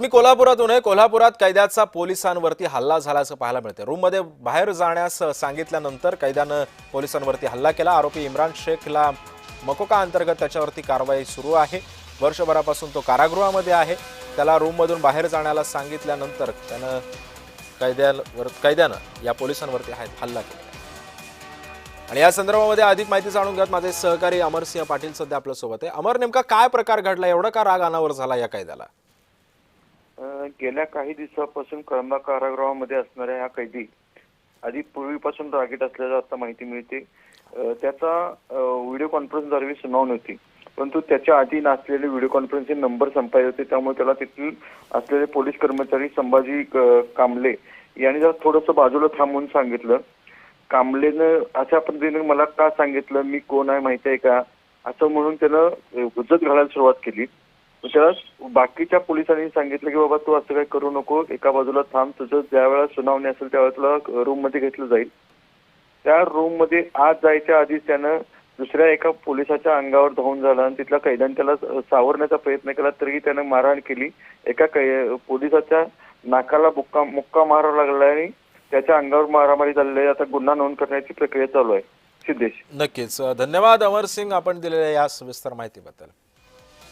मी कोल्हापुरातून आहे। कोल्हापुरात कैद्याचा पोलिसांवरती हल्ला झाल्याचं पाहायला मिळते। रूममध्ये बाहेर जाण्यास सांगितल्यानंतर कैद्यानं पोलिसांवरती हल्ला केला। आरोपी इम्रान शेखला मकोका अंतर्गत त्याच्यावरती कारवाई सुरू आहे। वर्षभरापासून तो कारागृहामध्ये आहे। त्याला रूममधून बाहेर जाण्याला सांगितल्यानंतर कैद्यानं या पोलिसांवरती हल्ला केला। आणि या संदर्भामध्ये अधिक माहिती जाणून घेत माझे सहकारी अमरसिंह पाटील सध्या आपल्या सोबत आहे। अमर, नेमका काय प्रकार घडला? एवढा का राग अनावर झाला या कैद्याला? गेल्या काही दिवसापासून कळंबा कारागृहामध्ये असणाऱ्या हा कैदी आधी पूर्वीपासून रागीट असल्याचं आता माहिती मिळते। त्याचा व्हिडिओ कॉन्फरन्सद्वारे सुनावणी होती, परंतु त्याच्या आधी नसलेले व्हिडिओ कॉन्फरन्सचे नंबर संपायचे होते। त्यामुळे त्याला तेथील असलेले पोलीस कर्मचारी संभाजी कांबळे यांनी जरा थोडंसं बाजूला थांबून सांगितलं। कांबळेनं अशा पद्धतीने मला का सांगितलं, मी कोण आहे माहिती आहे का, असं म्हणून त्यानं हुज्जत घालायला सुरुवात केली। त्याला बाकीच्या पोलिसांनी सांगितलं की बाबा तू असं काही करू नको, एका बाजूला थांब, तुझं ज्या वेळेला सुनावणी असेल त्यावेळेला तुला रूम मध्ये घेतलं जाईल। त्या रूम मध्ये आत जायच्या आधीच त्यानं दुसऱ्या एका पोलिसाच्या अंगावर धावून झाला आणि तिथल्या कैद्याने त्याला सावरण्याचा प्रयत्न केला, तरीही त्यानं मारहाण केली। एका पोलिसाच्या नाकाला मुक्का मारावा लागला आणि त्याच्या अंगावर मारामारी झालेली आहे। आता गुन्हा नोंद करण्याची प्रक्रिया चालू आहे। सिद्धेश, नक्कीच धन्यवाद अमर सिंग, आपण दिलेल्या या सविस्तर माहितीबद्दल।